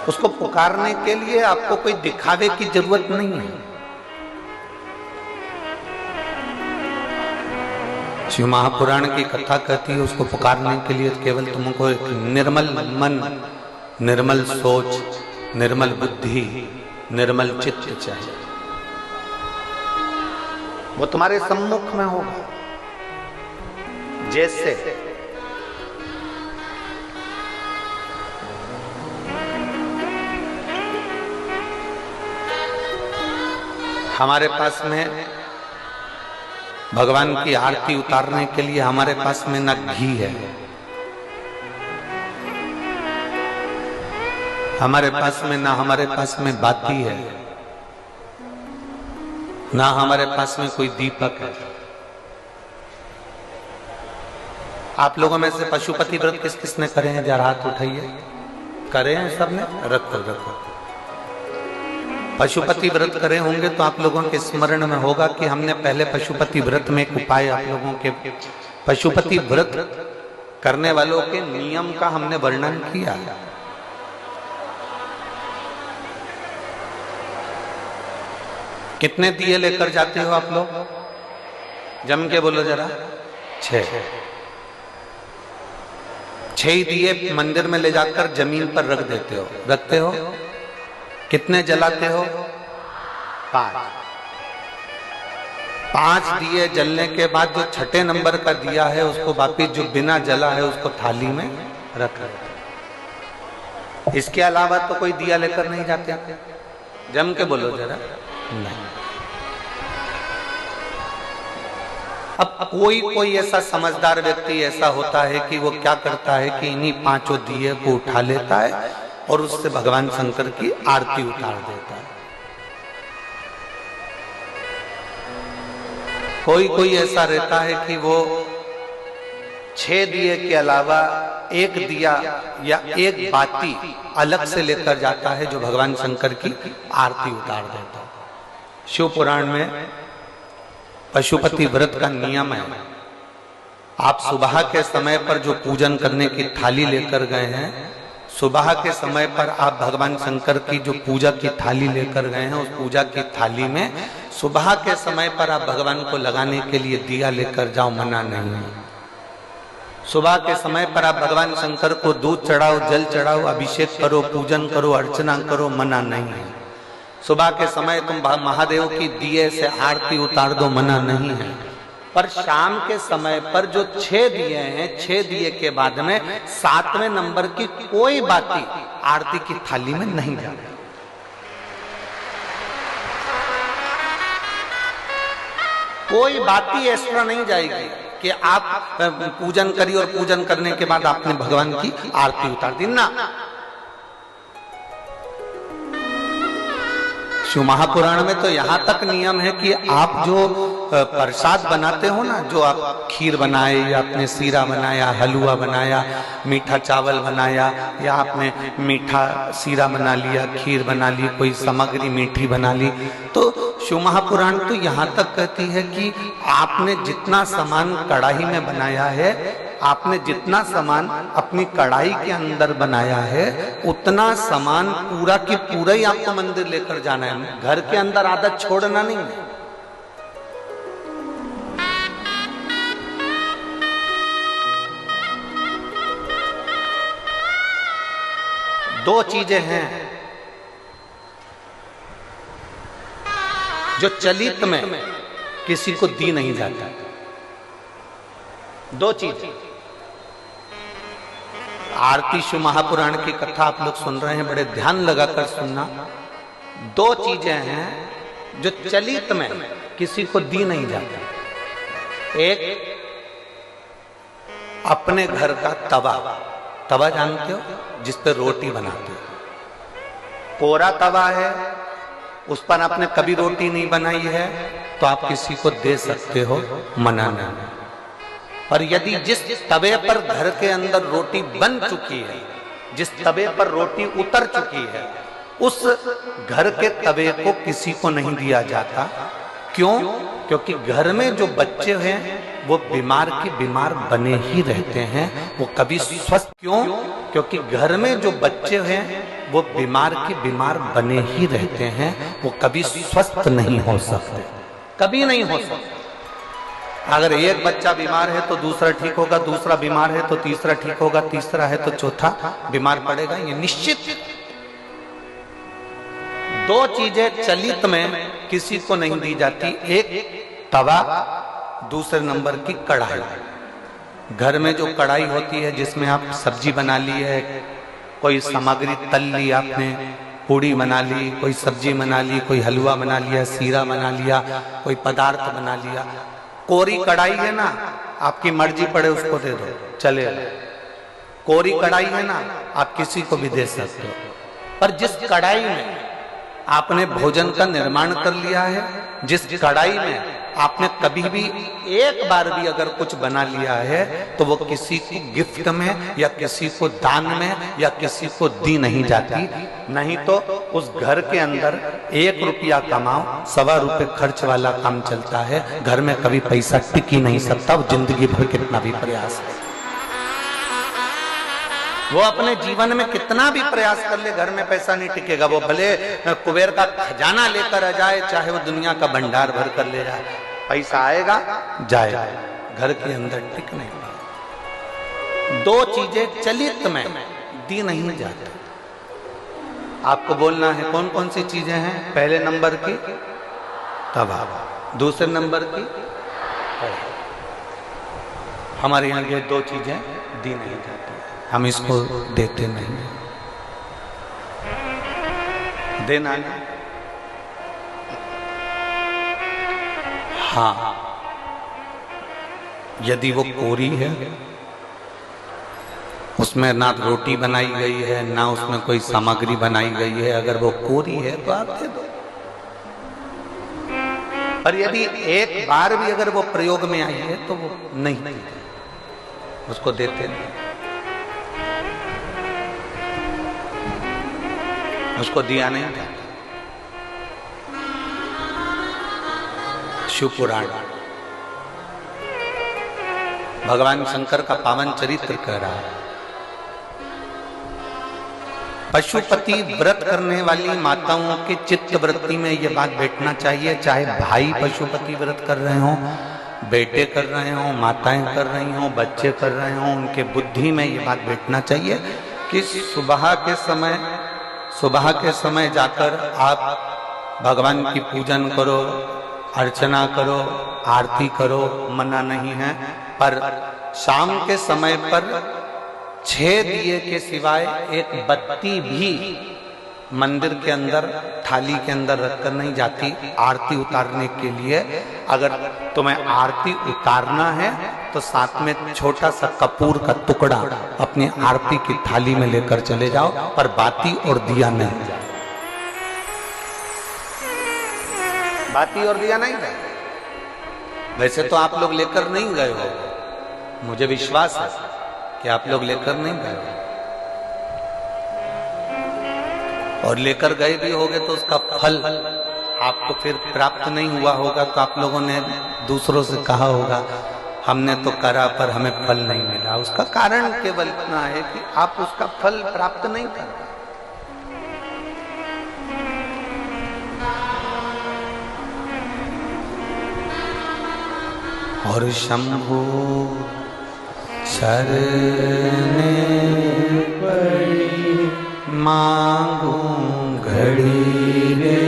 उसको पुकारने के लिए आपको कोई दिखावे की जरूरत नहीं है। शिव महापुराण की कथा कहती है उसको पुकारने के लिए केवल तुमको एक निर्मल मन, निर्मल सोच, निर्मल बुद्धि, निर्मल चित्त चाहिए। वो तुम्हारे सम्मुख में होगा। जैसे हमारे पास में भगवान की आरती उतारने के लिए हमारे पास में न घी है, हमारे पास में बाती है, ना हमारे पास में कोई दीपक है। आप लोगों में से पशुपति व्रत किस किसने करे हैं? जरा हाथ उठाइए। करे हैं सबने? रखो। पशुपति व्रत करे होंगे तो आप लोगों के स्मरण में होगा कि हमने पहले पशुपति व्रत में एक उपाय आप लोगों के, पशुपति व्रत करने वालों के नियम का हमने वर्णन किया। कितने दिए लेकर जाते हो आप लोग? जम के बोलो जरा। 6 दिए मंदिर में ले जाकर जमीन पर रख देते हो, रखते हो। कितने जलाते हो? 5 दिए जलने के बाद जो छठे नंबर का दिया है उसको वापिस जो बिना जला है उसको थाली में रख दो। इसके अलावा तो कोई दिया लेकर नहीं जाते। जम के बोलो जरा। नहीं। अब कोई ऐसा समझदार व्यक्ति ऐसा होता है कि वो क्या करता है कि इन्हीं 5 दिए को उठा लेता है और उससे भगवान शंकर की आरती उतार देता है। कोई ऐसा रहता है कि वो 6 दिए के अलावा एक दिया या एक बाती अलग से लेकर जाता है जो भगवान शंकर की आरती उतार देता है। शिव पुराण में पशुपति व्रत का नियम है, आप सुबह के समय पर जो पूजन करने की थाली लेकर गए हैं, सुबह के समय पर आप भगवान शंकर की जो पूजा की थाली लेकर गए हैं, उस पूजा की थाली में सुबह के समय पर आप भगवान को लगाने के लिए दिया लेकर जाओ, मना नहीं है। सुबह के समय पर आप भगवान शंकर को दूध चढ़ाओ, जल चढ़ाओ, अभिषेक करो, पूजन करो, अर्चना करो, मना नहीं है। सुबह के समय तुम महादेव की दिए से आरती उतार दो, मना नहीं है। पर शाम के समय पर जो 6 दिए हैं, 6 दिए के बाद में 7वें नंबर की कोई बाती आरती की थाली में नहीं जाती। कोई बाती एक्स्ट्रा नहीं जाएगी कि आप पूजन करिए और पूजन करने के बाद आपने भगवान की आरती उतार दी ना। शिव महापुराण में तो यहाँ तक नियम है कि आप जो प्रसाद बनाते हो ना, जो आप खीर बनाए या आपने सीरा बनाया, हलवा बनाया, मीठा चावल बनाया, या आपने मीठा सीरा बना लिया, खीर बना ली, कोई सामग्री मीठी बना ली, तो शिव महापुराण तो यहाँ तक कहती है कि आपने जितना सामान कढ़ाई में बनाया है, आपने जितना सामान अपनी कढ़ाई के अंदर बनाया है, उतना सामान पूरा की पूरा ही आपको मंदिर लेकर जाना है। घर के अंदर आदत छोड़ना नहीं है। दो चीजें हैं जो चलित में किसी को दी नहीं जाता। 2 चीज। आरती शिव महापुराण की कथा आप लोग सुन रहे हैं, बड़े ध्यान लगाकर सुनना। 2 चीजें हैं जो चलित में किसी को दी नहीं जाती। एक अपने घर का तवा जानते हो, जिस पे रोटी बनाते हो। कोरा तवा है, उस पर आपने कभी रोटी नहीं बनाई है तो आप किसी को दे सकते हो, मना नहीं। पर यदि जिस तवे पर घर के अंदर रोटी बन चुकी है, जिस तवे पर रोटी उतर चुकी है, उस घर के तवे को किसी को नहीं दिया जाता। क्यों? क्योंकि घर में जो बच्चे हैं वो बीमार की बीमार बने ही रहते हैं, वो कभी स्वस्थ। क्यों? क्योंकि घर में जो बच्चे हैं वो बीमार की बीमार बने ही रहते हैं, वो कभी स्वस्थ नहीं हो सकते, कभी नहीं हो सकते। अगर एक बच्चा बीमार है तो दूसरा ठीक होगा, दूसरा बीमार है तो तीसरा ठीक होगा, तीसरा है तो चौथा बीमार पड़ेगा, ये निश्चित। दो चीजें चलित में किसी को नहीं दी जाती, एक तवा, दूसरे नंबर की कढ़ाई। घर में जो कढ़ाई होती है जिसमें आप सब्जी बना ली है, कोई सामग्री तल ली आपने, पूड़ी बना ली, कोई सब्जी बना ली, कोई हलवा बना लिया, सीरा बना लिया, कोई पदार्थ बना लिया, कोरी कढ़ाई है ना, आपकी मर्जी पड़े उसको दे दो चले। कोरी कढ़ाई है ना, आप किसी को भी दे सकते हो। पर जिस कढ़ाई में आपने भोजन का निर्माण कर लिया है, जिस कढ़ाई में आपने कभी भी एक बार भी अगर कुछ बना लिया है, तो वो किसी को गिफ्ट में या किसी को दान में या किसी को दी नहीं जाती। नहीं तो उस घर के अंदर 1 रुपया कमाओ, 1.25 रुपये खर्च वाला काम चलता है। घर में कभी पैसा टिक ही नहीं सकता, वो जिंदगी भर कितना भी प्रयास है, वो अपने जीवन में कितना भी प्रयास कर ले, घर में पैसा नहीं टिकेगा। वो भले कुबेर का खजाना लेकर आ जाए, चाहे वो दुनिया का भंडार भर कर ले जाए, पैसा आएगा जाएगा, घर के अंदर टिक नहीं पाएगा। दो चीजें चलित में दी नहीं जाती। आपको बोलना है कौन कौन सी चीजें हैं। पहले नंबर की तवा, दूसरे नंबर की कढ़ाई। हमारे यहाँ ये दो चीजें दी नहीं जाती, हम इसको देते नहीं, देना नहीं। हाँ, यदि वो कोरी है, उसमें ना रोटी बनाई गई है ना उसमें कोई सामग्री बनाई गई है, अगर वो कोरी है तो आप दे दो। पर यदि एक बार भी अगर वो प्रयोग में आई है तो वो नहीं, उसको देते नहीं, उसको दिया नहीं जाता। शिव पुराण भगवान शंकर का पावन चरित्र कह रहा है। पशुपति व्रत करने वाली माताओं के चित्त वृत्ति में यह बात बैठना चाहिए, चाहे भाई पशुपति व्रत कर रहे हो, बेटे कर रहे हो, माताएं कर रही हो, बच्चे कर रहे हो, उनके बुद्धि में ये बात बैठना चाहिए कि सुबह के समय जाकर आप भगवान की पूजन करो, अर्चना करो, आरती करो, मना नहीं है। पर शाम के समय पर 6 दिए के सिवाय एक बत्ती भी मंदिर के अंदर थाली के अंदर रखकर नहीं जाती आरती उतारने के लिए। अगर तुम्हें आरती उतारना है तो साथ में छोटा सा कपूर का टुकड़ा अपनी आरती की थाली में लेकर चले जाओ, पर बाती और दिया नहीं जाए, बाती और दिया नहीं जाए। वैसे तो आप लोग लेकर नहीं गए हो, मुझे विश्वास है कि आप लोग लेकर नहीं गए, और लेकर गए भी होगे तो उसका फल आपको फिर प्राप्त नहीं हुआ होगा। तो आप लोगों ने दूसरों से कहा होगा हमने तो करा पर हमें फल नहीं मिला। उसका कारण केवल इतना है कि आप उसका फल प्राप्त नहीं कर पाए। और शंभु शरणे पड़ी मांगू घड़ी रे।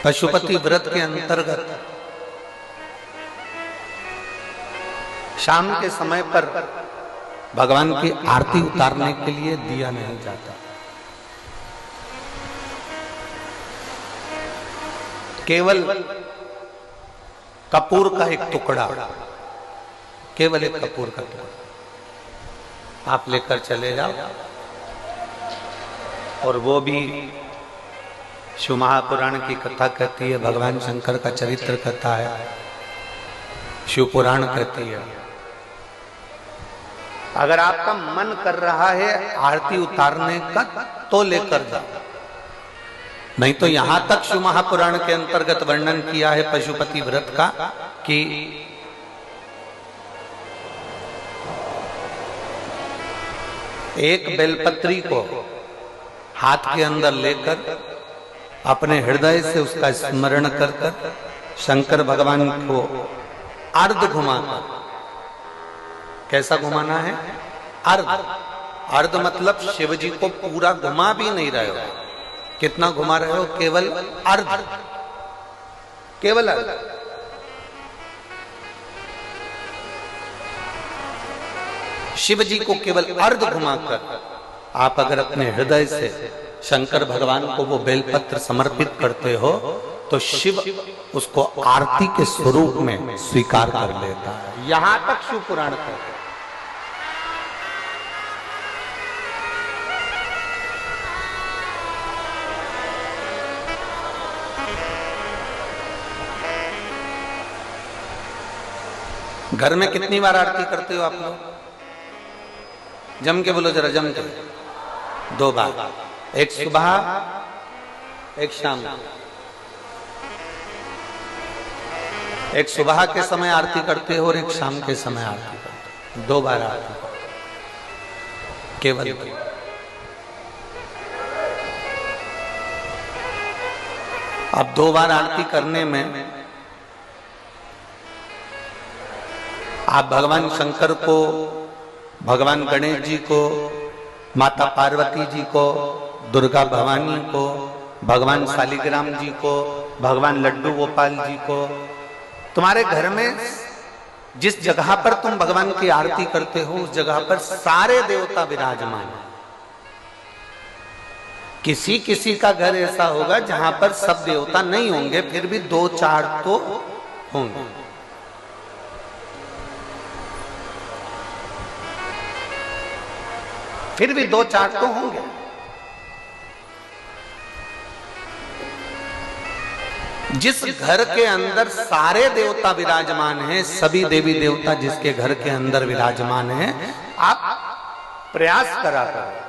पशुपति व्रत के अंतर्गत शाम के समय पर भगवान की आरती उतारने के लिए दिया नहीं जाता, केवल कपूर का एक टुकड़ा, केवल एक कपूर का टुकड़ा आप लेकर चले जाओ। और वो भी शिव महापुराण की कथा कहती है, भगवान शंकर का चरित्र कथा है, शिव पुराण कहती है। अगर आपका मन कर रहा है आरती उतारने का तो लेकर जाओ, नहीं तो यहां तक शिव महापुराण के अंतर्गत वर्णन किया है पशुपति व्रत का कि एक बेलपत्री को हाथ के अंदर लेकर अपने हृदय से उसका स्मरण कर कर शंकर भगवान को अर्ध घुमाकर, कैसा घुमाना है? अर्ध। अर्ध मतलब शिव जी को पूरा घुमा भी नहीं रहे हो। कितना घुमा रहे हो? केवल अर्ध, केवल अर्ध। शिव जी को केवल अर्ध घुमाकर आप अगर अपने हृदय से शंकर भगवान को वो बेलपत्र समर्पित करते हो तो शिव उसको आरती के स्वरूप में स्वीकार कर लेता है। यहां तक शिव पुराण कहते हैं। घर में कितनी बार आरती करते हो आप लोग? जम के बोलो जरा, जम के। 2 बार, एक सुबह एक शाम। एक सुबह के समय आरती करते हो और एक शाम के समय आरती करते हो। 2 बार आरती केवल। अब 2 बार आरती करने में आप भगवान शंकर को, भगवान गणेश जी को, माता पार्वती जी को, दुर्गा भवानी को, भगवान शालिग्राम जी को, भगवान लड्डू गोपाल जी को, तुम्हारे घर में जिस जगह पर तुम भगवान की आरती करते हो उस जगह पर सारे देवता विराजमान हैं। किसी किसी का घर ऐसा होगा जहां पर सब देवता नहीं होंगे, फिर भी 2-4 तो होंगे। फिर भी 2-4 तो होंगे। जिस घर के अंदर सारे देवता विराजमान हैं, सभी देवी देवता जिसके घर के अंदर विराजमान हैं, आप प्रयास करा करो